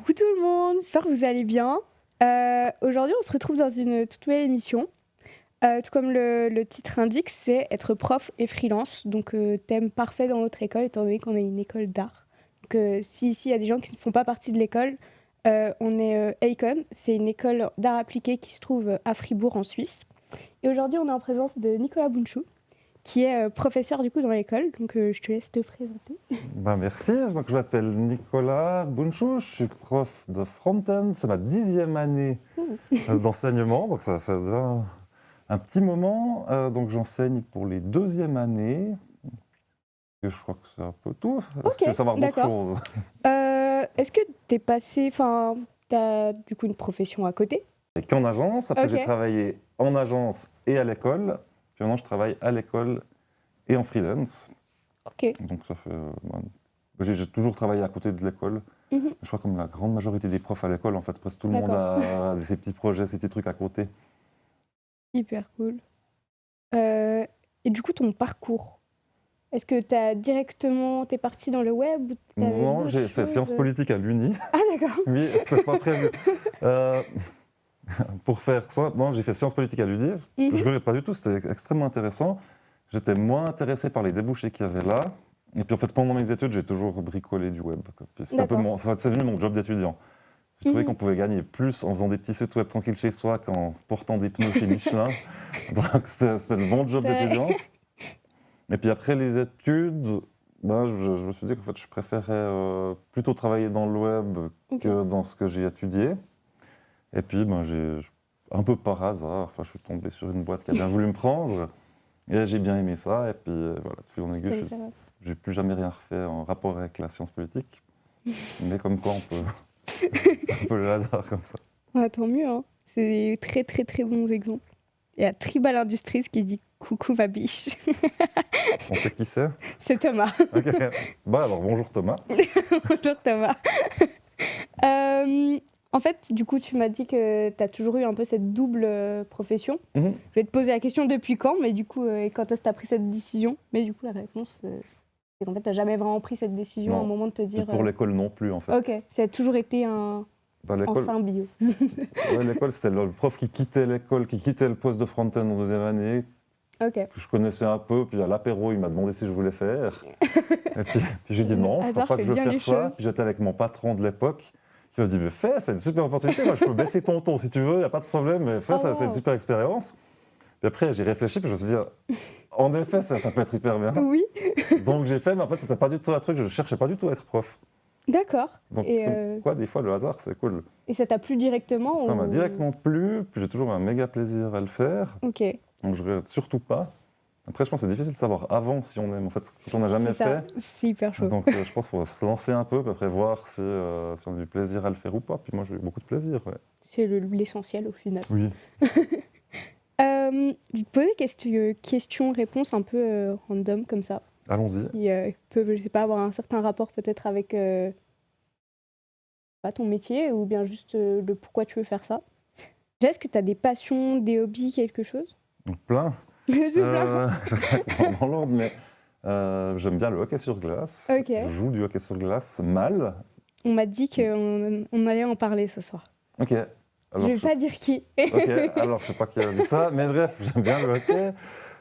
Coucou tout le monde, j'espère que vous allez bien. Aujourd'hui, on se retrouve dans une toute nouvelle émission. Tout comme le titre indique, c'est être prof et freelance. Donc, thème parfait dans notre école, étant donné qu'on est une école d'art. Donc, si ici, il y a des gens qui ne font pas partie de l'école, on est Econ. C'est une école d'art appliqué qui se trouve à Fribourg, en Suisse. Et aujourd'hui, on est en présence de Nicolas Bunchou, qui est professeur du coup dans l'école. Donc, je te laisse te présenter. Merci, donc, je m'appelle Nicolas Bunchou, je suis prof de front-end, c'est ma 10e année d'enseignement, donc ça fait déjà un petit moment. Donc j'enseigne pour les 2e années, et je crois que c'est un peu tout. Est-ce que tu veux savoir d'autres choses? Est-ce que t'es passé, enfin, t'as du coup une profession à côté? Et qu'en agence, après Ok. j'ai travaillé en agence et à l'école, puis maintenant je travaille à l'école et en freelance. Ok. Donc ça fait... j'ai toujours travaillé à côté de l'école. Mhm. Je crois comme la grande majorité des profs à l'école, en fait, presque tout le monde a ses petits projets, ses petits trucs à côté. Hyper cool. Et du coup, ton parcours, est-ce que t'es parti dans le web ou t'avais Non, d'autres j'ai fait choses? sciences politiques à l'Uni. Ah d'accord. Oui, c'était pas prévu. Euh, pour faire ça, non, j'ai fait sciences politiques à l'Uni. Mhm. Je regrette pas du tout, c'était extrêmement intéressant. J'étais moins intéressé par les débouchés qu'il y avait là. Et puis en fait, pendant mes études, j'ai toujours bricolé du web. Puis c'était un peu D'accord. enfin, c'est devenu mon job d'étudiant. J'ai trouvé Mhm. qu'on pouvait gagner plus en faisant des petits sites web tranquilles chez soi qu'en portant des pneus chez Michelin. Donc c'était le bon job C'est vrai. d'étudiant. Et puis après les études, ben, je me suis dit qu'en fait, je préférais plutôt travailler dans le web Ok. que dans ce que j'ai étudié. Et puis, ben, un peu par hasard, enfin, je suis tombé sur une boîte qui a bien voulu me prendre. Et j'ai bien aimé ça. Et puis voilà, de fil en aiguille, j'ai plus jamais rien refait en rapport avec la science politique. Mais comme quoi, c'est un peu le hasard comme ça. Ouais, tant mieux, hein. C'est des très très très bons exemples. Il y a Tribal Industries qui dit coucou ma biche. On sait qui c'est? C'est Thomas. Ok. Bah alors, bonjour Thomas. Bonjour Thomas. En fait, du coup, tu m'as dit que tu as toujours eu un peu cette double profession. Mhm. Je vais te poser la question depuis quand, mais du coup, quand est-ce que tu as pris cette décision? Mais du coup, la réponse, c'est qu'en fait, tu n'as jamais vraiment pris cette décision à un Non. moment de te Et dire. pour l'école non plus, en fait. Ok, ça a toujours été Bah, en l'école, symbiose. ouais, l'école, c'est le prof qui quittait l'école, qui quittait le poste de front-end en 2e année, Ok. que je connaissais un peu, puis à l'apéro, il m'a demandé si je voulais faire. Et puis j'ai dit non, je ne crois Hasard pas que fait je veux bien faire les ça. choses. Puis j'étais avec mon patron de l'époque, qui m'a dit mais fais, c'est une super opportunité, moi je peux baisser ton ton si tu veux, il n'y a pas de problème, mais fais, Oh, ça, c'est une wow. super expérience. Puis après, j'ai réfléchi, puis je me suis dit, en effet, ça peut être hyper bien. Oui, Donc j'ai fait, mais en fait, c'était pas du tout un truc, je cherchais pas du tout à être prof. d'accord. Donc, Et, comme quoi, des fois, le hasard, c'est cool. et ça t'a plu directement Ça m'a ou... directement plu, puis j'ai toujours un méga plaisir à le faire. Ok, Donc je regrette surtout pas. Après, je pense que c'est difficile de savoir avant si on aime, en fait, quand on n'a jamais c'est ça. fait. C'est hyper chaud. Donc je pense qu'il faut se lancer un peu, puis après voir si on a du plaisir à le faire ou pas. Puis moi, j'ai eu beaucoup de plaisir, ouais. C'est l'essentiel au final. Oui. Je vais te poser des questions-réponses un peu random comme ça, Allons-y. qui peuvent, je sais pas, avoir un certain rapport peut-être avec pas ton métier ou bien juste le pourquoi tu veux faire ça. Déjà, est-ce que tu as des passions, des hobbies, quelque chose? Donc plein. C'est plein. Je vais pas dans l'ordre, mais j'aime bien le hockey sur glace. Ok. Je joue du hockey sur glace mal. On m'a dit qu'on allait en parler ce soir. Ok. Je Alors, vais pas dire qui. ok, alors je sais pas qui a dit ça, mais bref, j'aime bien le hockey.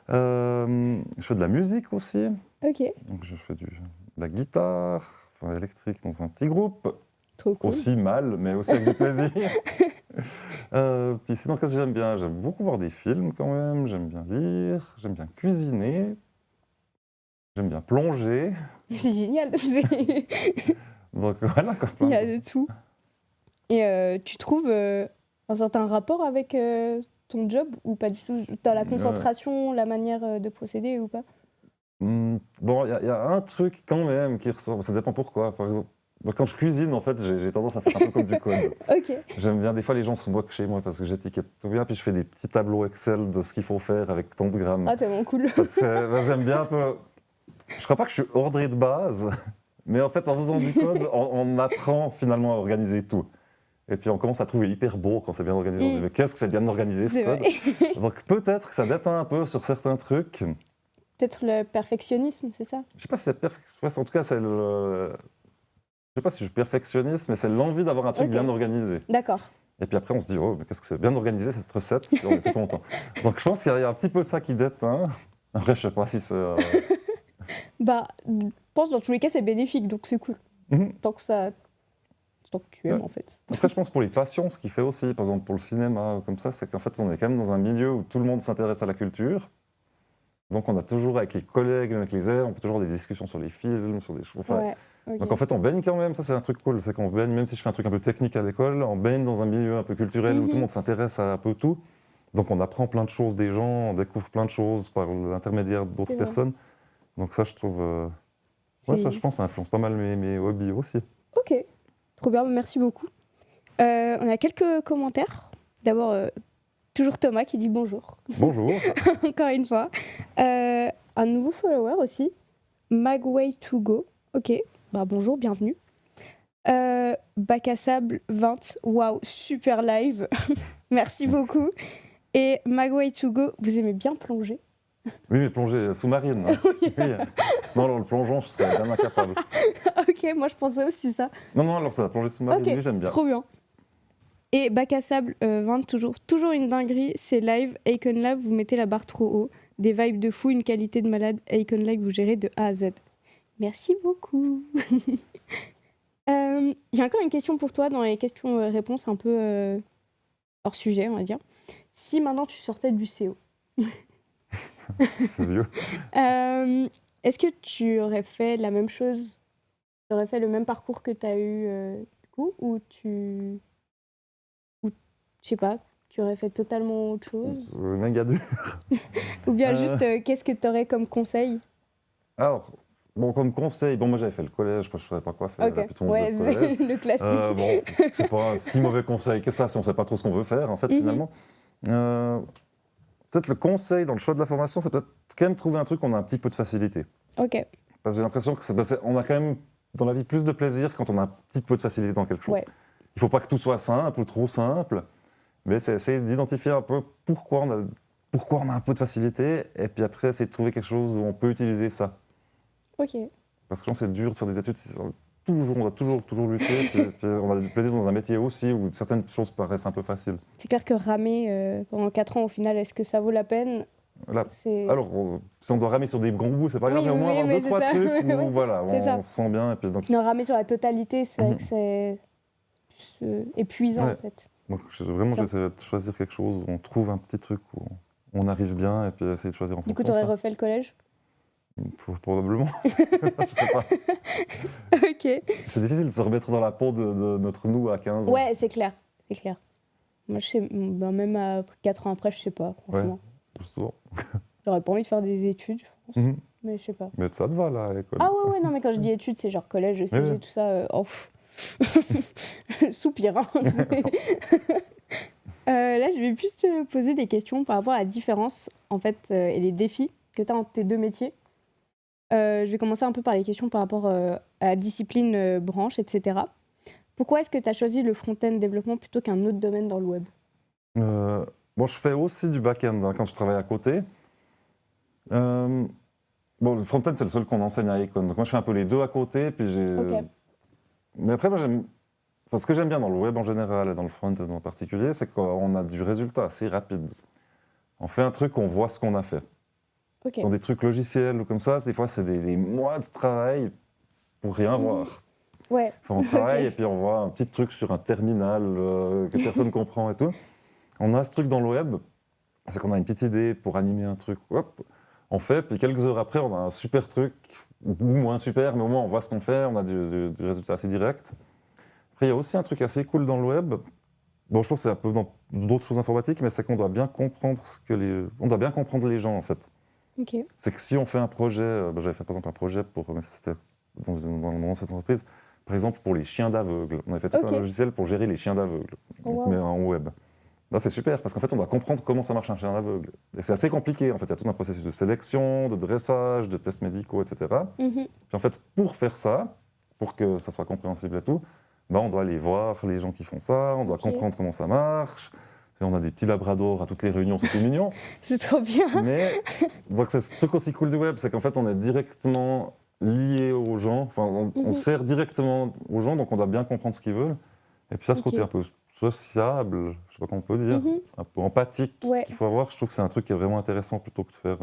Je fais de la musique aussi. Ok, Donc je fais de la guitare, enfin, électrique dans un petit groupe. trop cool. Aussi mal, mais aussi avec du plaisir. Puis sinon, qu'est-ce que j'aime bien? J'aime beaucoup voir des films quand même, j'aime bien lire, j'aime bien cuisiner, j'aime bien plonger. C'est génial. Donc voilà, quoi, Il plein y a de- de tout. Et tu trouves un certain rapport avec ton job ou pas du tout? Dans la concentration, la manière de procéder ou pas? Bon, il y a un truc quand même qui ressort, ça dépend pourquoi. Par exemple, moi, quand je cuisine, en fait, j'ai tendance à faire un peu comme du code. Ok. J'aime bien, des fois, les gens se moquent chez moi parce que j'étiquette tout bien, puis je fais des petits tableaux Excel de ce qu'il faut faire avec tant de grammes. Ah, tellement cool. Parce que j'aime bien un peu. Je crois pas que je suis ordonné de base, mais en fait, en faisant du code, on apprend finalement à organiser tout. Et puis on commence à trouver hyper beau quand c'est bien organisé. On se dit, mais qu'est-ce que c'est bien organisé ce C'est code? vrai. Donc peut-être que ça déteint un peu sur certains trucs. Peut-être le perfectionnisme, c'est ça? Je sais pas si c'est perfect. En tout cas, c'est sais pas si je suis perfectionniste, mais c'est l'envie d'avoir un truc bien organisé. D'accord. Et puis après, on se dit, oh, mais qu'est-ce que c'est bien organisé cette recette, puis on était content. Donc je pense qu'il y a un petit peu ça qui déteint. Après, je sais pas si c'est. Bah, je pense dans tous les cas, c'est bénéfique, donc c'est cool. Tant que tu aimes, en fait. Après, je pense pour les passions, ce qui fait aussi, par exemple pour le cinéma, comme ça, c'est qu'en fait, on est quand même dans un milieu où tout le monde s'intéresse à la culture. Donc on a toujours, avec les collègues, avec les airs, on peut toujours avoir des discussions sur les films, sur des choses. Enfin, Ouais, ok. donc en fait, on baigne quand même, ça c'est un truc cool, c'est qu'on baigne, même si je fais un truc un peu technique à l'école, on baigne dans un milieu un peu culturel où tout le monde s'intéresse à un peu tout. Donc on apprend plein de choses des gens, on découvre plein de choses par l'intermédiaire d'autres personnes. Donc ça, je trouve... Ouais, ça, je pense, ça influence pas mal mes hobbies aussi. Ok, trop bien, merci beaucoup. On a quelques commentaires. D'abord, toujours Thomas qui dit bonjour. Bonjour. Encore une fois. Un nouveau follower aussi, Magway2Go. Ok, bah bonjour, bienvenue. Bac à sable 20, waouh, super live. Merci beaucoup. Et Magway2Go, vous aimez bien plonger? Oui, mais plongée sous-marine. Hein. Oui. Non, le plongeon, je serais bien incapable. Ok, moi je pensais aussi ça. Non, alors ça, la plongée sous-marine, Ok, oui, j'aime bien. Trop bien. Et bac à sable 20, toujours une dinguerie, c'est live. Icon Lab, vous mettez la barre trop haut. Des vibes de fou, une qualité de malade. Icon Lab, vous gérez de A à Z. Merci beaucoup. J'ai encore une question pour toi dans les questions-réponses un peu hors sujet, on va dire. Si maintenant tu sortais du CO, C'est vieux. Est-ce que tu aurais fait la même chose? Tu aurais fait le même parcours que tu as eu du coup? Ou je sais pas, tu aurais fait totalement autre chose? C'est méga dur. Ou bien juste, qu'est-ce que tu aurais comme conseil? Alors, bon, comme conseil, bon, moi j'avais fait le collège, je ne savais pas quoi faire. Ok, Plutôt ouais, le collège. le classique. Bon, c'est pas un si mauvais conseil que ça, si on ne sait pas trop ce qu'on veut faire, en fait, finalement. Peut-être le conseil dans le choix de la formation, c'est peut-être quand même trouver un truc où on a un petit peu de facilité. Ok. Parce que j'ai l'impression qu'on a quand même, dans la vie, plus de plaisir quand on a un petit peu de facilité dans quelque chose. Ouais. Il ne faut pas que tout soit simple ou trop simple, mais c'est essayer d'identifier un peu pourquoi on a un peu de facilité, et puis après, essayer de trouver quelque chose où on peut utiliser ça. Ok. Parce que c'est dur de faire des études, on doit toujours lutter, puis on a du plaisir dans un métier aussi où certaines choses paraissent un peu faciles. C'est clair que ramer pendant 4 ans, au final, est-ce que ça vaut la peine? Voilà. Alors, si on doit ramer sur des gros bouts, c'est pas grave, mais au moins avoir 2-3 trucs où voilà, on se sent bien. Et puis, donc... Non, ramer sur la totalité, c'est vrai que c'est épuisant en fait. Donc vraiment, j'essaie de choisir quelque chose où on trouve un petit truc où on arrive bien et puis essayer de choisir en fonction. Du coup, tu aurais refait le collège? Probablement. Je sais pas. Ok. C'est difficile de se remettre dans la peau de notre nous à 15 ans. Ouais, c'est clair. Moi, je sais, même à 4 ans après, je sais pas, franchement. Ouais, justement. J'aurais pas envie de faire des études, je pense. Mais je sais pas. Mais ça te va, là, à l'école? Ah ouais, non, mais quand je dis études, c'est genre collège, CG, tout ça. Soupir. Hein. Là, je vais plus te poser des questions par rapport à la différence, en fait, et les défis que tu as entre tes deux métiers. Je vais commencer un peu par les questions par rapport à la discipline, branche, etc. Pourquoi est-ce que tu as choisi le front-end développement plutôt qu'un autre domaine dans le web? Bon, je fais aussi du back-end quand je travaille à côté. Bon, le front-end, c'est le seul qu'on enseigne à Icon. Donc moi, je fais un peu les deux à côté. Puis Mais après, moi, ce que j'aime bien dans le web en général et dans le front-end en particulier, c'est qu'on a du résultat assez rapide. On fait un truc, on voit ce qu'on a fait. Dans des trucs logiciels ou comme ça, des fois, c'est des mois de travail pour rien voir. Ouais. Enfin, on travaille et puis on voit un petit truc sur un terminal que personne comprend et tout. On a ce truc dans le web, c'est qu'on a une petite idée pour animer un truc, hop, on fait, puis quelques heures après, on a un super truc, ou moins super, mais au moins on voit ce qu'on fait, on a du résultat assez direct. Après, il y a aussi un truc assez cool dans le web, bon, je pense que c'est un peu dans d'autres choses informatiques, mais c'est qu'on doit bien comprendre on doit bien comprendre les gens, en fait. C'est que si on fait un projet, j'avais fait par exemple un projet mais c'était dans mon ancienne entreprise, par exemple pour les chiens d'aveugles. On avait fait tout un logiciel pour gérer les chiens d'aveugles, mais en web. Là, c'est super, parce qu'en fait, on doit comprendre comment ça marche un chien aveugle. Et c'est assez compliqué, en fait. Il y a tout un processus de sélection, de dressage, de tests médicaux, etc. Puis en fait, pour faire ça, pour que ça soit compréhensible et tout, on doit aller voir les gens qui font ça, on doit comprendre comment ça marche. Et on a des petits labradors à toutes les réunions, c'est tout mignon. C'est trop bien. Mais donc c'est ce truc aussi cool du web, c'est qu'en fait, on est directement lié aux gens. Enfin, on sert directement aux gens, donc on doit bien comprendre ce qu'ils veulent. Et puis ça, ce côté un peu sociable, je sais pas comment on peut dire, un peu empathique qu'il faut avoir, je trouve que c'est un truc qui est vraiment intéressant plutôt que de faire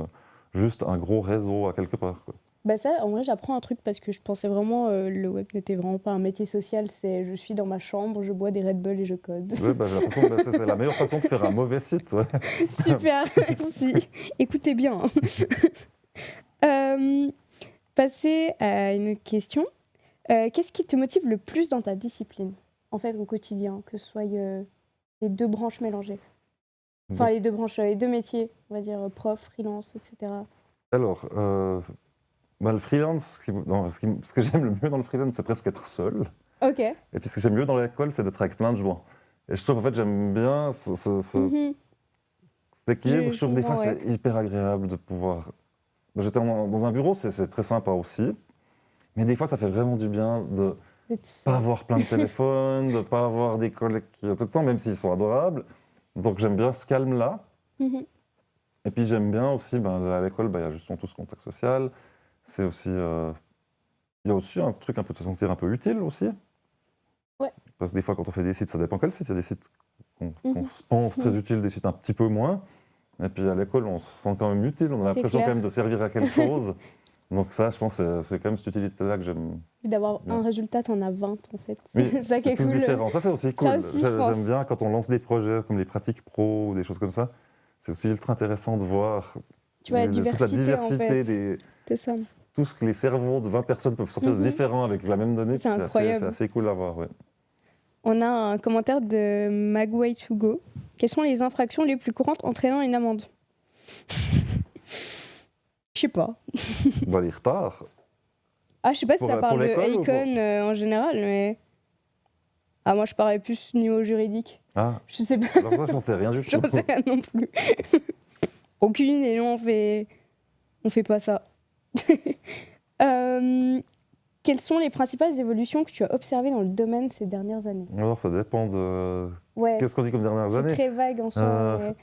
juste un gros réseau à quelque part, quoi. Bah ça, en vrai, j'apprends un truc parce que je pensais vraiment le web n'était vraiment pas un métier social. C'est je suis dans ma chambre, je bois des Red Bull et je code. Oui, bah, j'ai l'impression que c'est la meilleure façon de faire un mauvais site. Ouais. Super, merci. Écoutez bien. Passer à une autre question. Qu'est-ce qui te motive le plus dans ta discipline, en fait, au quotidien, que ce soit les deux branches mélangées? Enfin, les deux branches, les deux métiers, on va dire prof, freelance, etc. Alors, le freelance, ce que j'aime le mieux dans le freelance, c'est presque être seul. Ok. Et puis ce que j'aime mieux dans l'école, c'est d'être avec plein de gens. Et je trouve, en fait, j'aime bien cet équilibre. Je trouve des fois, c'est hyper agréable de pouvoir... J'étais dans un bureau, c'est très sympa aussi. Mais des fois, ça fait vraiment du bien de ne pas avoir plein de téléphones, de ne pas avoir des collègues qui ont tout le temps, même s'ils sont adorables. Donc j'aime bien ce calme-là. Et puis j'aime bien aussi, à l'école, il y a justement tout ce contexte social. C'est aussi... Il y a aussi un truc un peu de se sentir un peu utile aussi. Ouais. Parce que des fois, quand on fait des sites, ça dépend quel site. Il y a des sites qu'on pense très utiles, des sites un petit peu moins. Et puis à l'école, on se sent quand même utile. On a l'impression quand même de servir à quelque chose. Donc ça, je pense, c'est quand même cette utilité-là que j'aime. D'avoir un résultat, t'en as 20 en fait. Oui, c'est ça qui est tous cool. Différents. Ça, c'est aussi cool. Aussi, j'aime bien quand on lance des projets comme les pratiques pro ou des choses comme ça. C'est aussi ultra intéressant de voir toute la diversité en fait. C'est ça. Tout ce que les cerveaux de 20 personnes peuvent sortir de différents avec la même donnée. C'est incroyable. C'est assez cool à voir. Ouais. On a un commentaire de Magway2Go. Quelles sont les infractions les plus courantes entraînant une amende? Je sais pas. Les retards. Ah, je sais pas si ça parle de Icon en général, mais... Ah, moi je parlais plus niveau juridique. Ah. Je sais pas. Alors ça, j'en sais rien du tout. J'en sais rien non plus. Aucune, et non, on fait pas ça. Quelles sont les principales évolutions que tu as observées dans le domaine ces dernières années? Alors ça dépend de... Qu'est-ce qu'on dit comme dernières années? C'est très vague en soi.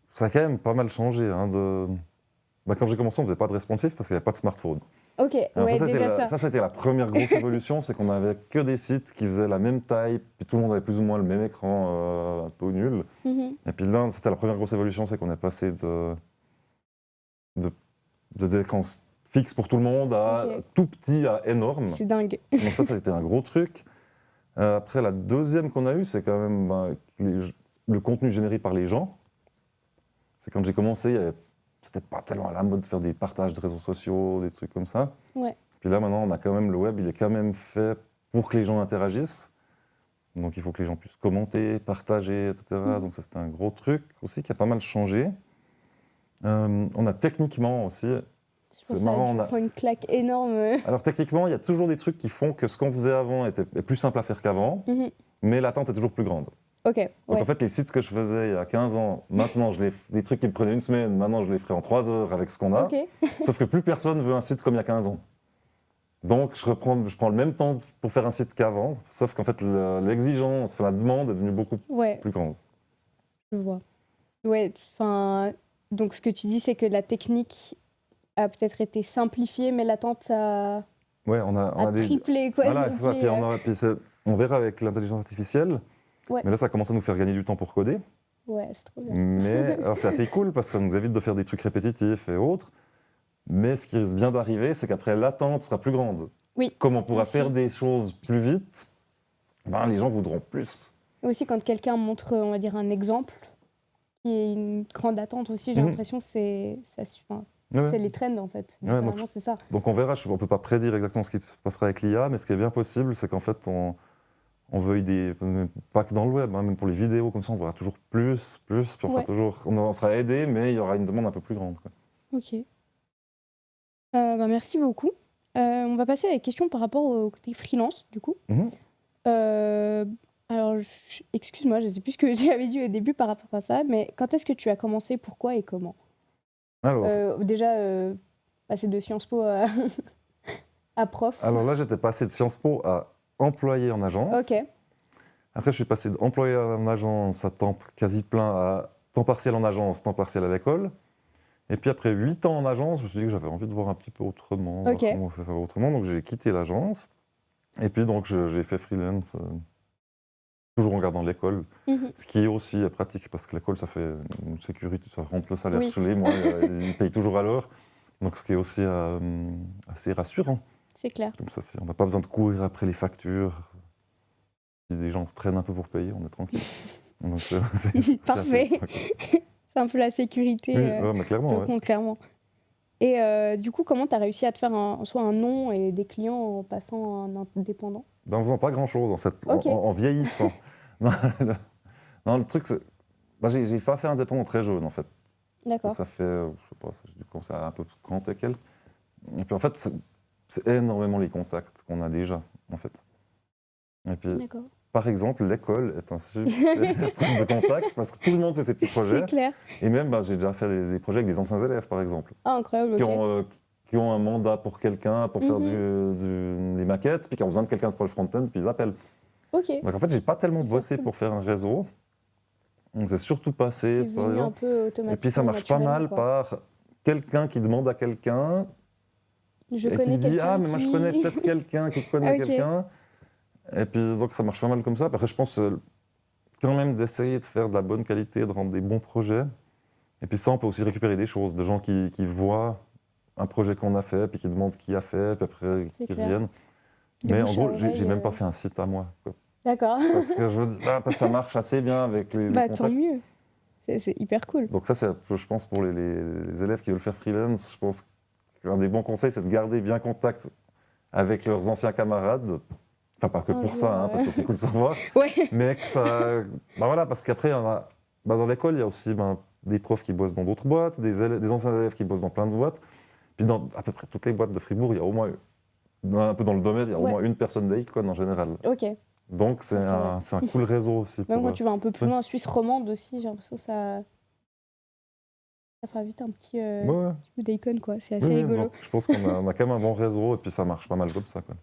Ça a quand même pas mal changé. Quand j'ai commencé, on faisait pas de responsive parce qu'il n'y avait pas de smartphone. Ok, alors ça c'était la première grosse évolution, c'est qu'on avait que des sites qui faisaient la même taille, puis tout le monde avait plus ou moins le même écran un peu nul. Et puis là, c'était la première grosse évolution, c'est qu'on est passé des écrans fixes pour tout le monde à tout petit à énorme. C'est dingue. Donc ça a été un gros truc. Après, la deuxième qu'on a eue, c'est quand même le contenu généré par les gens. C'est quand j'ai commencé, c'était pas tellement à la mode de faire des partages de réseaux sociaux, des trucs comme ça. Ouais. Puis là, maintenant, on a quand même le web, il est quand même fait pour que les gens interagissent. Donc, il faut que les gens puissent commenter, partager, etc. Donc, ça, c'était un gros truc aussi qui a pas mal changé. On a techniquement aussi... C'est marrant, on a une claque énorme. Alors, techniquement, il y a toujours des trucs qui font que ce qu'on faisait avant est plus simple à faire qu'avant, mais l'attente est toujours plus grande. Donc en fait, les sites que je faisais il y a 15 ans, maintenant, des trucs qui me prenaient une semaine, maintenant je les ferai en 3 heures avec ce qu'on a. Sauf que plus personne veut un site comme il y a 15 ans. Donc je prends le même temps pour faire un site qu'avant, sauf qu'en fait l'exigence, la demande est devenue beaucoup plus grande. Je vois. Donc ce que tu dis, c'est que la technique a peut-être été simplifiée, mais l'attente a triplé. Voilà, c'est ça. Puis on verra avec l'intelligence artificielle. Mais là, ça commence à nous faire gagner du temps pour coder. Ouais, c'est trop bien. Mais alors, c'est assez cool parce que ça nous évite de faire des trucs répétitifs et autres. Mais ce qui risque bien d'arriver, c'est qu'après, l'attente sera plus grande. Oui. Comme on pourra faire des choses plus vite, les gens voudront plus. Et aussi, quand quelqu'un montre, on va dire, un exemple, qui est une grande attente aussi, j'ai l'impression que c'est les trends, en fait. Donc, c'est ça. Donc, on verra. On ne peut pas prédire exactement ce qui se passera avec l'IA, mais ce qui est bien possible, c'est qu'en fait, on veuille pas que dans le web, même pour les vidéos, comme ça, on verra toujours plus, puis on sera aidé, mais il y aura une demande un peu plus grande. Ok. Merci beaucoup. On va passer à la question par rapport au côté freelance, du coup. Alors, excuse-moi, je ne sais plus ce que j'avais dit au début par rapport à ça, mais quand est-ce que tu as commencé, pourquoi et comment? Alors, déjà, passer de Sciences Po à prof. Alors là, j'étais passé de Sciences Po à employé en agence. Ok. Après, je suis passé d'employé en agence à temps quasi plein à temps partiel en agence, temps partiel à l'école. Et puis après 8 ans en agence, je me suis dit que j'avais envie de voir un petit peu autrement, voir Ok. comment on peut faire autrement. Donc j'ai quitté l'agence. Et puis donc j'ai fait freelance, toujours en gardant l'école. Mhm. Ce qui est aussi pratique, parce que l'école, ça fait une sécurité, ça rentre le salaire Oui. tous les mois, ils payent toujours à l'heure. Donc ce qui est aussi assez rassurant. C'est clair. Comme ça, on n'a pas besoin de courir après les factures. Si des gens traînent un peu pour payer, on est tranquille. Donc c'est Parfait. C'est un peu la sécurité. Oui, ouais, mais clairement. Donc, clairement. Et du coup, comment tu as réussi à te faire soit un nom et des clients en passant en indépendant? En faisant pas grand-chose, en fait, Ok. en vieillissant. Non, le truc, c'est... j'ai fait indépendant très jeune, en fait. D'accord. Donc ça fait, je sais pas, j'ai dû commencer à un peu plus de 30 et quelques. Et puis en fait, c'est énormément les contacts qu'on a déjà, en fait. Et puis, D'accord. par exemple, l'école est un super truc de contact parce que tout le monde fait ses petits projets. C'est clair. Et même, j'ai déjà fait des projets avec des anciens élèves, par exemple, Ah, incroyable. qui, Ok. qui ont un mandat pour quelqu'un, pour faire des maquettes, puis qui ont besoin de quelqu'un pour le front-end, puis ils appellent. Ok. Donc en fait, j'ai pas tellement bossé cool. pour faire un réseau. Donc c'est surtout passé C'est par venu exemple. un peu automatiquement. Et puis ça marche pas mal quoi. par quelqu'un qui demande à quelqu'un Je et connais qui dit quelqu'un ah mais moi je connais peut-être quelqu'un qui connaît Ok. quelqu'un. Et puis donc ça marche pas mal comme ça. Après je pense quand même d'essayer de faire de la bonne qualité, de rendre des bons projets. Et puis ça on peut aussi récupérer des choses, de gens qui voient un projet qu'on a fait, puis qui demandent qui a fait, puis après C'est qui clair. reviennent. De Mais en bouche à gros j'ai oreille, même pas fait un site à moi, quoi. D'accord. Parce que je veux dire, parce que ça marche assez bien avec les Bah, contacts. tant mieux. C'est hyper cool. Donc ça, c'est, je pense, pour les élèves qui veulent faire freelance, je pense qu'un des bons conseils, c'est de garder bien contact avec leurs anciens camarades. Enfin, pas que Un pour jour, ça, hein, parce que c'est cool de savoir. Ouais. Mais que ça... Ben voilà, parce qu'après, dans l'école, il y a aussi des profs qui bossent dans d'autres boîtes, des anciens élèves qui bossent dans plein de boîtes. Puis dans à peu près toutes les boîtes de Fribourg, il y a au moins, un peu dans le domaine, il y a au moins une personne d'Aicon en général. Ok. Donc c'est un cool réseau aussi. Même pour, quand tu vas un peu plus loin, Suisse romande aussi, j'ai l'impression que ça fera vite un petit ouais. bout d'icône, quoi. C'est assez Oui, rigolo. donc je pense qu'on a quand même un bon réseau et puis ça marche pas mal comme ça, quoi.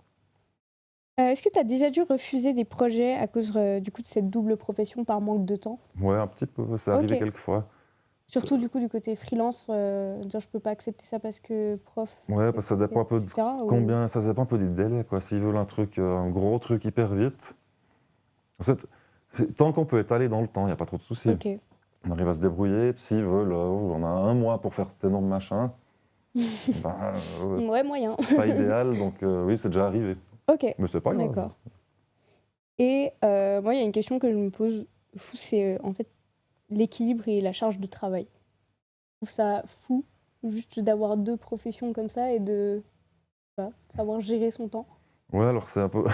Est-ce que tu as déjà dû refuser des projets à cause du coup de cette double profession par manque de temps? Ouais, un petit peu, c'est arrivé quelques fois. Surtout du coup du côté freelance, dire je peux pas accepter ça parce que prof. Ouais, parce que ça dépend un peu de combien, ça dépend un peu des délais, quoi. S'ils veulent un truc, un gros truc hyper vite, en fait, tant qu'on peut étaler dans le temps, il n'y a pas trop de soucis. Ok. On arrive à se débrouiller. S'ils veulent, on a un mois pour faire cet énorme machin, Ouais, moyen. pas idéal, donc oui, c'est déjà arrivé. Ok. Mais c'est pas grave. D'accord. Et moi, il y a une question que je me pose fou, c'est en fait l'équilibre et la charge de travail. Je trouve ça fou juste d'avoir deux professions comme ça et de savoir gérer son temps. Ouais, alors c'est un peu...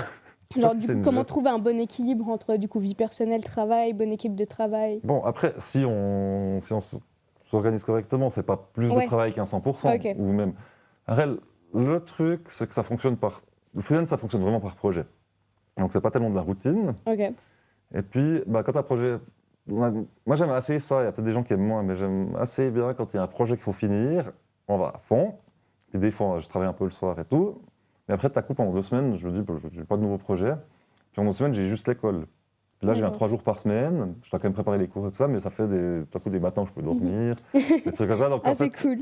Genre du coup, comment trouver un bon équilibre entre du coup vie personnelle, travail, bonne équipe de travail? Bon, après, si on s'organise correctement, c'est pas plus de travail qu'un 100%. Ok. Ou même... Après, le truc, c'est que ça fonctionne par... Le freelance, ça fonctionne vraiment par projet. Donc c'est pas tellement de la routine. Ok. Et puis, quand tu as un projet... Moi, j'aime assez ça. Il y a peut-être des gens qui aiment moins, mais j'aime assez bien quand il y a un projet qu'il faut finir, on va à fond. Puis des fois, je travaille un peu le soir et tout. Mais après, tu as coup pendant 2 semaines, je me dis, je n'ai pas de nouveau projet. Puis en 2 semaines, j'ai juste l'école. Puis là, je viens 3 jours par semaine. Je dois quand même préparer les cours et tout ça, mais ça fait des matins où je peux dormir, des trucs comme ça. Donc, en fait, c'est cool.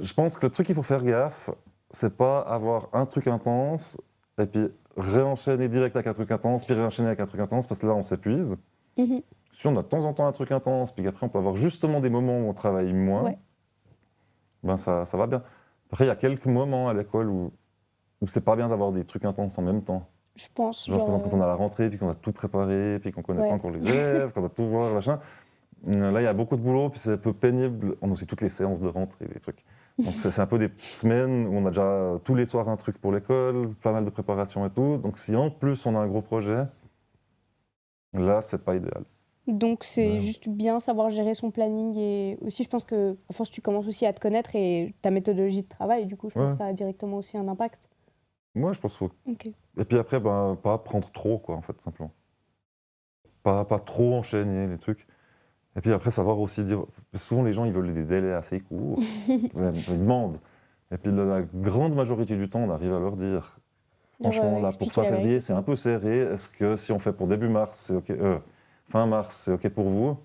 Je pense que le truc qu'il faut faire gaffe, c'est pas avoir un truc intense et puis réenchaîner direct avec un truc intense, puis réenchaîner avec un truc intense, parce que là, on s'épuise. Si on a de temps en temps un truc intense, puis qu'après, on peut avoir justement des moments où on travaille moins, ben ça va bien. Après, il y a quelques moments à l'école où c'est pas bien d'avoir des trucs intenses en même temps. Je pense. Genre, par exemple, quand on a la rentrée, puis qu'on a tout préparé, puis qu'on connaît pas encore les élèves, qu'on a tout voir, machin. Là, il y a beaucoup de boulot, puis c'est un peu pénible. On a aussi toutes les séances de rentrée, des trucs. Donc, c'est un peu des semaines où on a déjà tous les soirs un truc pour l'école, pas mal de préparation et tout. Donc, si en plus on a un gros projet, là, c'est pas idéal. Donc, c'est juste bien savoir gérer son planning. Et aussi, je pense que, à force, tu commences aussi à te connaître et ta méthodologie de travail, du coup, je pense que ça a directement aussi un impact. Moi, je pense que... Ok. Et puis après, pas prendre trop, quoi, en fait, simplement. Pas trop enchaîner les trucs. Et puis après, savoir aussi dire... Souvent, les gens, ils veulent des délais assez courts. Ils demandent. Et puis la grande majorité du temps, on arrive à leur dire, franchement, là, pour fin février, c'est un peu serré. Est-ce que si on fait pour début mars, c'est OK, fin mars, c'est OK pour vous?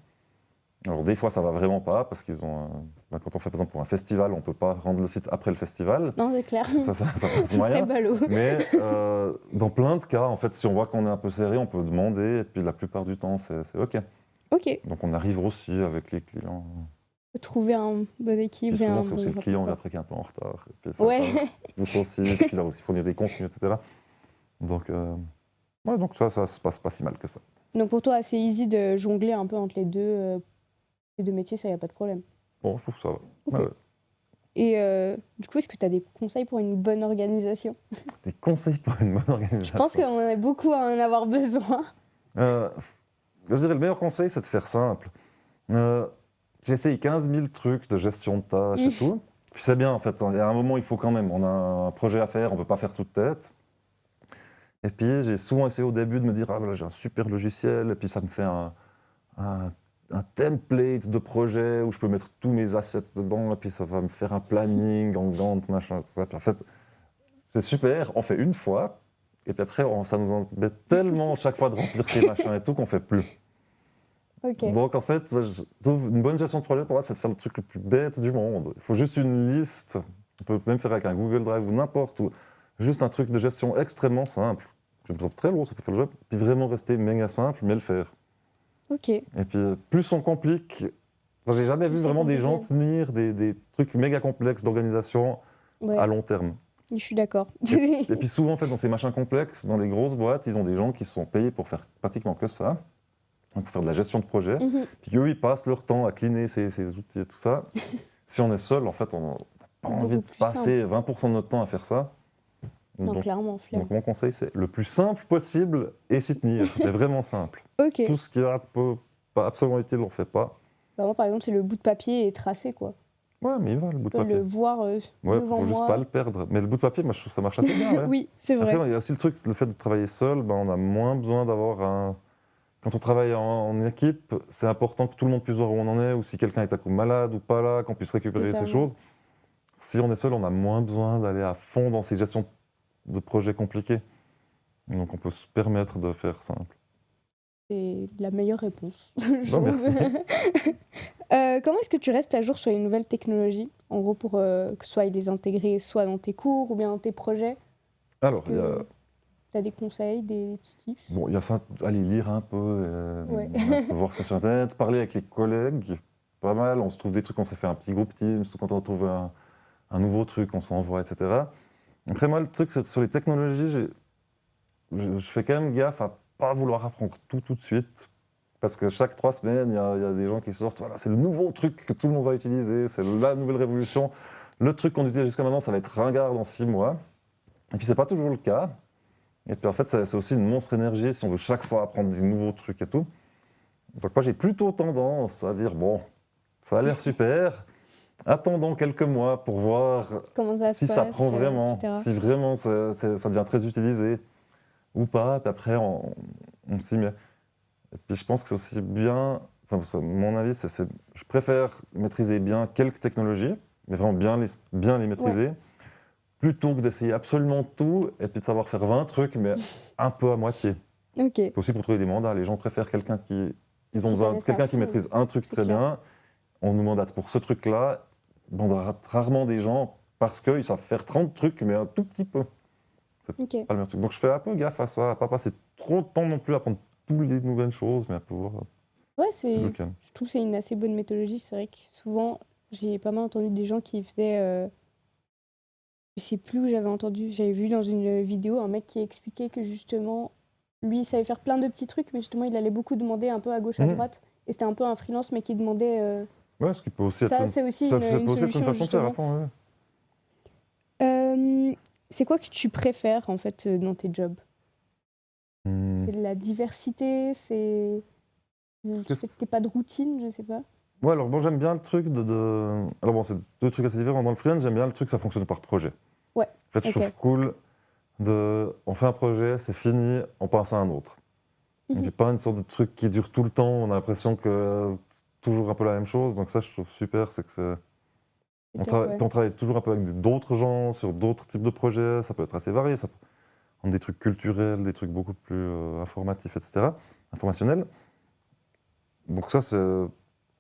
Alors des fois ça va vraiment pas parce qu'ils ont quand on fait par exemple pour un festival, on peut pas rendre le site après le festival. Non, c'est clair. Ça passe Ce moyen. serait ballot. Mais dans plein de cas, en fait, si on voit qu'on est un peu serré, on peut demander et puis la plupart du temps c'est OK. Ok. Donc on arrive aussi avec les clients. Faut trouver un bon Et équilibre et souvent un c'est aussi bon le client rapport. après qui est un peu en retard. Et puis ça Ouais. pousse aussi, puis il doit aussi fournir des contenus, etc. Donc ouais, donc ça se passe pas si mal que ça. Donc pour toi, c'est easy de jongler un peu entre les deux métiers, ça y a pas de problème. Bon, je trouve que ça va. Ok. Ouais. Et du coup, est-ce que tu as des conseils pour une bonne organisation? Des conseils pour une bonne Je organisation. pense qu'on a beaucoup à en avoir besoin. Je dirais le meilleur conseil, c'est de faire simple. J'ai essayé 15 000 trucs de gestion de tâches et tout. Puis c'est bien, en fait. Il y a un moment, il faut quand même. On a un projet à faire, on ne peut pas faire tout de tête. Et puis, j'ai souvent essayé au début de me dire, ah voilà, j'ai un super logiciel, et puis ça me fait un template de projet où je peux mettre tous mes assets dedans, et puis ça va me faire un planning en Gantt, machin, tout ça. Puis en fait, c'est super, on fait une fois, et puis après, ça nous embête tellement chaque fois de remplir ces machins et tout qu'on ne fait plus. Ok. Donc en fait, je trouve une bonne gestion de projet pour moi, c'est de faire le truc le plus bête du monde. Il faut juste une liste, on peut même faire avec un Google Drive ou n'importe où, juste un truc de gestion extrêmement simple. J'ai besoin de très lourd, ça peut faire le job, puis vraiment rester méga simple, mais le faire. Ok. Et puis plus on complique, j'ai jamais vu Plus c'est vraiment des gens compliqué. tenir des trucs méga complexes d'organisation Ouais, à long terme. je suis d'accord. Et puis souvent en fait dans ces machins complexes, dans les grosses boîtes, ils ont des gens qui sont payés pour faire pratiquement que ça. Pour faire de la gestion de projet, Mhm. puis qu'eux, ils passent leur temps à cleaner ces outils et tout ça. Si on est seul, en fait, on n'a pas Beaucoup envie de plus passer 20% de notre temps à faire ça. Non, Donc, clairement, flemme. donc mon conseil, c'est le plus simple possible et s'y tenir, mais vraiment simple. Ok. Tout ce qui est un peu pas absolument utile, on ne fait pas. Bah, moi, par exemple, c'est le bout de papier et tracé, quoi. Ouais, mais il va, le bout Je de peux le papier. voir Ouais, devant faut juste moi. pas le perdre. Mais le bout de papier, moi, je trouve que ça marche assez bien. Ouais. Oui, c'est vrai. Après, il y a aussi le truc, le fait de travailler seul, ben, on a moins besoin d'avoir un... Quand on travaille en équipe, c'est important que tout le monde puisse voir où on en est, ou si quelqu'un est à coup malade ou pas là, qu'on puisse récupérer ces Totalement. choses. Si on est seul, on a moins besoin d'aller à fond dans ces gestions de projets compliqués. Donc on peut se permettre de faire simple. C'est la meilleure réponse. Bon, merci. Comment est-ce que tu restes à jour sur les nouvelles technologies? En gros, pour que soit les intégrer soit dans tes cours ou bien dans tes projets. Alors, il y a, Tu as des conseils, des petits tips? bon, il y a ça, aller lire un peu, Ouais. un peu voir ce qu'il y a sur Internet, parler avec les collègues, pas mal. On se trouve des trucs, on s'est fait un petit groupe Teams, quand on trouve un nouveau truc, on s'envoie, etc. Après, moi, le truc, c'est que sur les technologies, je fais quand même gaffe à pas vouloir apprendre tout de suite. Parce que chaque 3 semaines, il y a des gens qui sortent, voilà, c'est le nouveau truc que tout le monde va utiliser, c'est la nouvelle révolution. Le truc qu'on utilise jusqu'à maintenant, ça va être ringard dans 6 mois. Et puis, c'est pas toujours le cas. Et puis, en fait, c'est aussi une monstre énergie si on veut chaque fois apprendre des nouveaux trucs et tout. Donc, moi, j'ai plutôt tendance à dire, bon, ça a l'air super, attendons quelques mois pour voir Comment ça si se ça passe, prend vraiment, etc. si vraiment ça devient très utilisé ou pas. Puis après, on s'y met. Et puis je pense que c'est aussi bien, enfin, mon avis, je préfère maîtriser bien quelques technologies, mais vraiment bien les maîtriser, plutôt que d'essayer absolument tout et puis de savoir faire 20 trucs, mais un peu à moitié. Ok. Aussi pour trouver des mandats, les gens préfèrent quelqu'un ils ont Qui besoin de connaît ça quelqu'un à qui fond. maîtrise un truc C'est très clair. bien. On nous mandate pour ce truc-là, on mandate rarement des gens parce qu'ils savent faire 30 trucs, mais un tout petit peu. Ok. Pas le même truc. Donc je fais un peu gaffe à ça, à pas passer trop de temps non plus à apprendre toutes les nouvelles choses, mais à pouvoir Ouais, être le calme. je trouve que c'est une assez bonne méthodologie. C'est vrai que souvent, j'ai pas mal entendu des gens qui faisaient. Je sais plus où j'avais entendu. J'avais vu dans une vidéo un mec qui expliquait que justement, lui, il savait faire plein de petits trucs, mais justement, il allait beaucoup demander un peu à gauche, à droite. Et c'était un peu un freelance, mais qui demandait. Ouais, ce qui peut aussi être Ça, c'est aussi ça une peut aussi être une solution, façon de faire à justement. fond. Ouais. C'est quoi que tu préfères, en fait, dans tes jobs? Hmm. C'est de la diversité, c'est le fait que t'aies pas de routine, je sais pas. Ouais, alors bon, j'aime bien le truc Alors bon, c'est deux trucs assez différents. Dans le freelance, j'aime bien le truc que ça fonctionne par projet. Ouais, En fait, je ok. trouve cool on fait un projet, c'est fini, on passe à un autre. Et puis pas une sorte de truc qui dure tout le temps, on a l'impression que toujours un peu la même chose. Donc ça, je trouve super, c'est que C'est top, ouais. puis on travaille toujours un peu avec d'autres gens sur d'autres types de projets. Ça peut être assez varié, ça peut être des trucs culturels, des trucs beaucoup plus informatifs, etc., informationnels. Donc ça,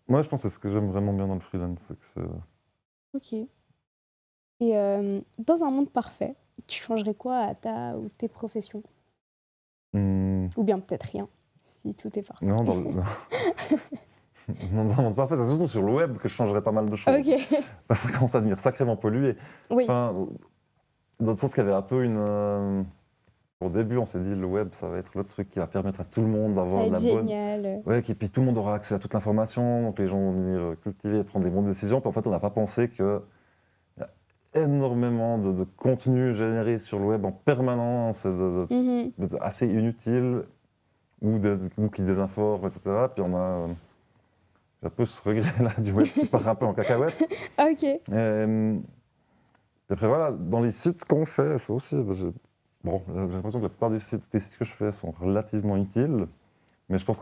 Moi, je pense que c'est ce que j'aime vraiment bien dans le freelance. C'est que Ok. Et dans un monde parfait, tu changerais quoi à ta ou tes professions? Hmm, Ou bien peut-être rien, si tout est parfait. non, dans un monde parfait, c'est surtout sur le web que je changerais pas mal de choses. Ok. Parce que ça commence à devenir sacrément pollué. Oui. Enfin, dans le sens qu'il y avait un peu une. Au début, on s'est dit le web, ça va être le truc qui va permettre à tout le monde Ça d'avoir va de être la bonne. génial. Ouais, et puis tout le monde aura accès à toute l'information, donc les gens vont venir cultiver et prendre des bonnes décisions. Puis en fait, on n'a pas pensé qu'il y a énormément de contenu généré sur le web en permanence, Mhm. assez inutile ou qui désinforme, etc. Puis on a un peu ce regret là du web qui part un peu en cacahuète. Ok. Et après voilà, dans les sites qu'on fait, c'est aussi. Bon, j'ai l'impression que la plupart des sites que je fais sont relativement utiles, mais je pense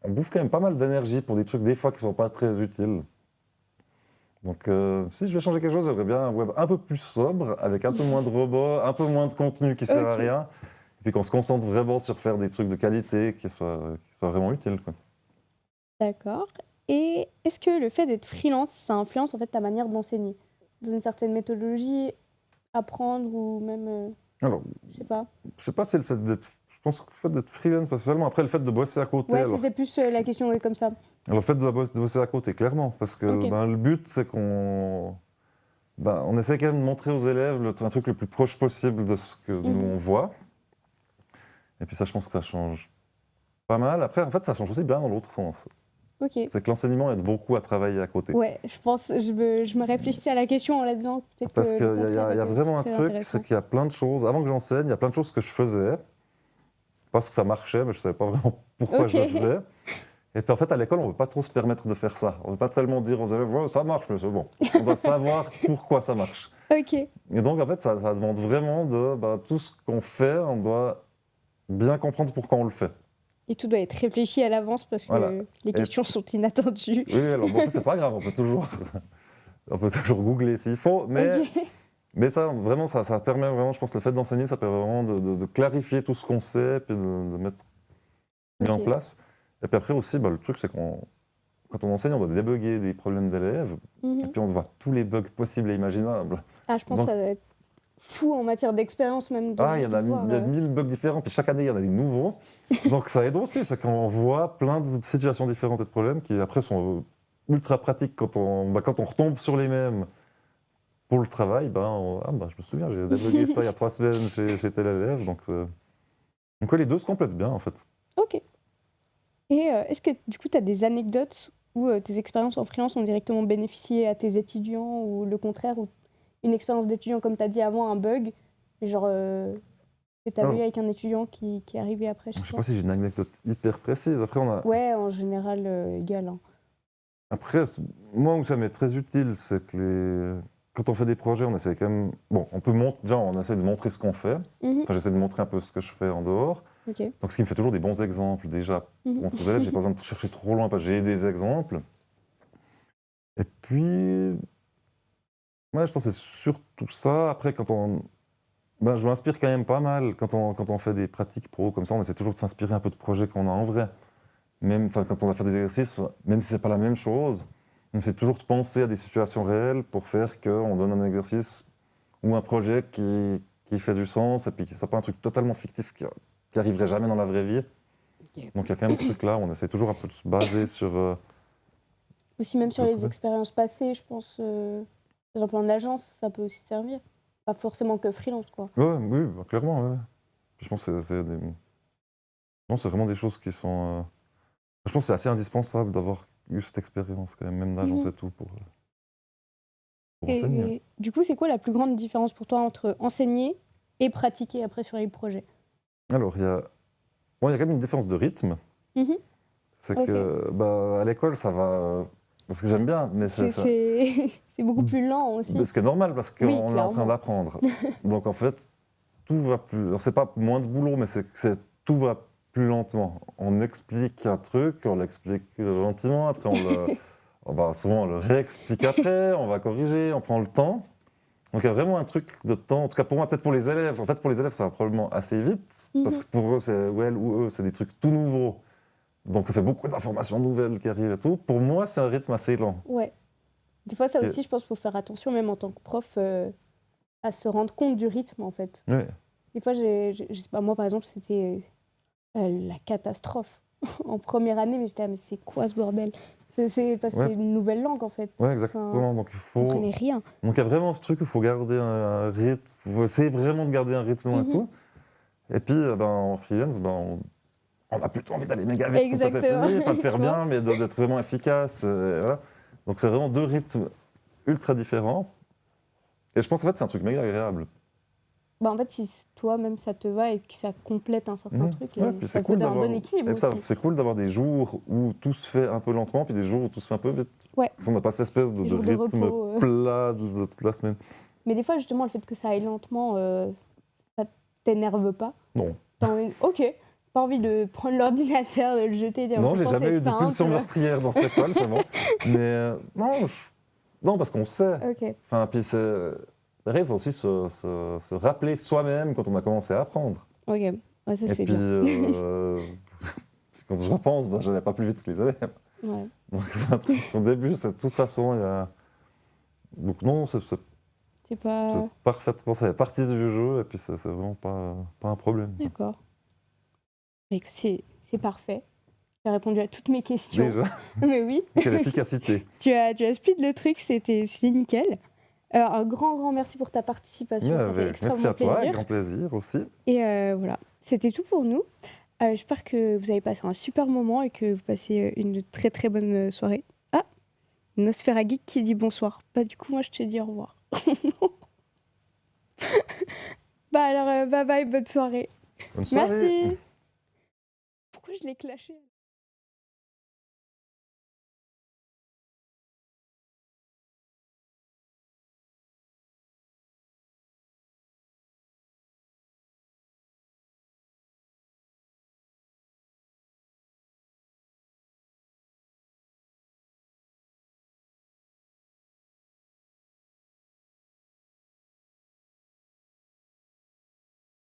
on bouffe quand même pas mal d'énergie pour des trucs des fois qui sont pas très utiles. Donc si je vais changer quelque chose, j'aimerais bien un web un peu plus sobre, avec un peu moins de robots, un peu moins de contenu qui sert à Ok. rien, et puis qu'on se concentre vraiment sur faire des trucs de qualité qui soient vraiment utiles, quoi. D'accord. Et est-ce que le fait d'être freelance, ça influence en fait ta manière d'enseigner? Dans une certaine méthodologie, apprendre ou même, Alors, je sais pas. je sais pas si je pense que le fait d'être freelance, parce que finalement, après le fait de bosser à côté, Ouais, c'était plus la question est comme ça. alors le fait de bosser à côté, clairement, parce que Ok. ben, le but, c'est on essaie quand même de montrer aux élèves un truc le plus proche possible de ce que nous Mhm. on voit. Et puis ça, je pense que ça change pas mal. Après, en fait, ça change aussi bien dans l'autre sens. Ok. C'est que l'enseignement aide beaucoup à travailler à côté. Ouais, je pense, je me réfléchissais à la question en la disant peut-être Parce que qu'il le y, contraire a- il y a était aussi vraiment un très truc, c'est intéressant. qu'il y a plein de choses. Avant que j'enseigne, il y a plein de choses que je faisais parce que ça marchait, mais je ne savais pas vraiment pourquoi Ok. je le faisais. Et puis en fait, à l'école, on ne veut pas trop se permettre de faire ça. On ne veut pas tellement dire aux élèves, ouais, ça marche, mais c'est bon. On doit savoir pourquoi ça marche. Ok. Et donc, en fait, ça demande vraiment tout ce qu'on fait, on doit bien comprendre pourquoi on le fait. Et tout doit être réfléchi à l'avance parce Voilà. que les Et questions sont inattendues. oui, alors bon, ça, c'est pas grave, on peut toujours googler s'il faut, Ok. mais ça, vraiment, ça permet vraiment, je pense, le fait d'enseigner, ça permet vraiment de clarifier tout ce qu'on sait, puis de mettre mis en Ok. place. Et puis après aussi, le truc, c'est quand on enseigne, on doit débugger des problèmes d'élèves, et Mhm. puis on voit tous les bugs possibles et imaginables. Ah, je pense que Donc, ça doit être fou en matière d'expérience même de il y juste en a, voir. il y a 1000 bugs différents, puis chaque année, il y en a des nouveaux. Donc ça aide aussi, c'est qu'on voit plein de situations différentes et de problèmes qui après sont ultra pratiques quand on retombe sur les mêmes pour le travail. Je me souviens, j'ai débugué ça il y a 3 semaines chez tel élève. Donc ouais, les deux se complètent bien en fait. Ok. Et est-ce que du coup, tu as des anecdotes où tes expériences en freelance ont directement bénéficié à tes étudiants ou le contraire, ou une expérience d'étudiant, comme tu as dit avant, un bug, genre que tu avais eu Alors, avec un étudiant qui est arrivé après je chez sais pas toi? si j'ai une anecdote hyper précise. Ouais, en général, égal, hein. Après, moi où ça m'est très utile, c'est que quand on fait des projets, on essaie quand même. Bon, déjà, on essaie de montrer ce qu'on fait. Mhm. Enfin, j'essaie de montrer un peu ce que je fais en dehors. Ok. Donc, ce qui me fait toujours des bons exemples, déjà, pour Mhm. montrer aux élèves, j'ai pas besoin de chercher trop loin, parce que j'ai des exemples. Et puis, ouais, je pense que c'est surtout ça. Après, je m'inspire quand même pas mal quand on fait des pratiques pro comme ça, on essaie toujours de s'inspirer un peu de projets qu'on a en vrai. Même quand on a fait des exercices, même si c'est pas la même chose, on essaie toujours de penser à des situations réelles pour faire qu'on donne un exercice ou un projet qui fait du sens et puis qui soit pas un truc totalement fictif qui arriverait jamais dans la vraie vie. Ok. Donc il y a quand même ce truc-là, on essaie toujours un peu de se baser Aussi, même sur sur ce les qu'on fait. expériences passées, je pense, par exemple en agence, ça peut aussi servir. Pas forcément que freelance, quoi. Ouais, oui, clairement. Ouais. Puis je pense que non, c'est vraiment des choses qui sont. Je pense que c'est assez indispensable d'avoir eu cette expérience quand même d'agence Mhm. et tout pour enseigner. Et du coup, c'est quoi la plus grande différence pour toi entre enseigner et pratiquer après sur les projets? Alors, il y a quand même une différence de rythme. Mhm. C'est Ok. que à l'école, ça va. Parce que j'aime bien, mais c'est C'est ça. c'est beaucoup plus lent aussi. Ce qui est normal parce Oui, qu'on est en train clairement. d'apprendre. Donc en fait, tout va plus. Alors, c'est pas moins de boulot, mais tout va plus lentement. On explique un truc, on l'explique gentiment, après souvent on le réexplique après, on va corriger, on prend le temps. Donc il y a vraiment un truc de temps, en tout cas pour moi, peut-être pour les élèves. En fait, pour les élèves, ça va probablement assez vite, parce Mhm. que pour eux, ou elles ou eux, c'est des trucs tout nouveaux. Donc ça fait beaucoup d'informations nouvelles qui arrivent et tout. Pour moi, c'est un rythme assez lent. Ouais. Des fois, ça Ok. aussi, je pense qu'il faut faire attention, même en tant que prof, à se rendre compte du rythme, en fait. Ouais. Des fois, je sais pas, moi, par exemple, c'était la catastrophe en première année, mais j'étais, ah, mais c'est quoi ce bordel? C'est parce que Ouais. c'est une nouvelle langue, en fait. Ouais, Enfin, exactement. Donc il je faut. comprenais rien. Donc il y a vraiment ce truc où il faut garder un rythme. Il faut essayer vraiment de garder un rythme long et tout. Et puis en freelance, on a plutôt envie d'aller méga vite, comme ça c'est Exactement. fini, pas de faire Je bien, mais d'être vraiment efficace. Voilà. Donc c'est vraiment deux rythmes ultra différents. Et je pense en fait c'est un truc méga agréable. Bah, en fait, si toi-même ça te va et que ça complète un certain truc, Ouais, puis ça c'est peut cool être un d'avoir. bon équilibre aussi. C'est cool d'avoir des jours où tout se fait un peu lentement, puis des jours où tout se fait un peu vite. Ouais. Parce qu'on n'a pas cette espèce Des de jours de rythme repos, plat de toute la semaine. Mais des fois, justement, le fait que ça aille lentement, ça t'énerve pas. Non. T'as envie... Ok, pas envie de prendre l'ordinateur, de le jeter, dire Non, j'ai pourtant, jamais c'est eu de pulsion simple. meurtrière dans cette école, c'est bon. Mais non, parce qu'on sait. Ok, Enfin, puis c'est. Il faut aussi se rappeler soi-même quand on a commencé à apprendre. ok, ouais, ça Et c'est puis, bien. quand je repense, je n'allais pas plus vite que les élèves. Ouais, Donc c'est un truc, au début, de toute façon, il y a. Donc non, c'est c'est pas... parfaitement, ça fait partie du jeu, et puis c'est vraiment pas un problème. D'accord. Mais écoute, c'est parfait. Tu as répondu à toutes mes questions. Déjà, Mais oui, quelle efficacité. tu as split le truc, c'était nickel. Un grand merci pour ta participation. Mais Ça fait extrêmement merci à toi, plaisir. grand plaisir aussi. Et voilà, c'était tout pour nous. J'espère que vous avez passé un super moment et que vous passez une très très bonne soirée. Ah, Nosfera Geek qui dit bonsoir. Bah du coup, moi je te dis au revoir. Bah alors, bye bye, bonne soirée. Bonne soirée. Merci. Pourquoi je l'ai clashé?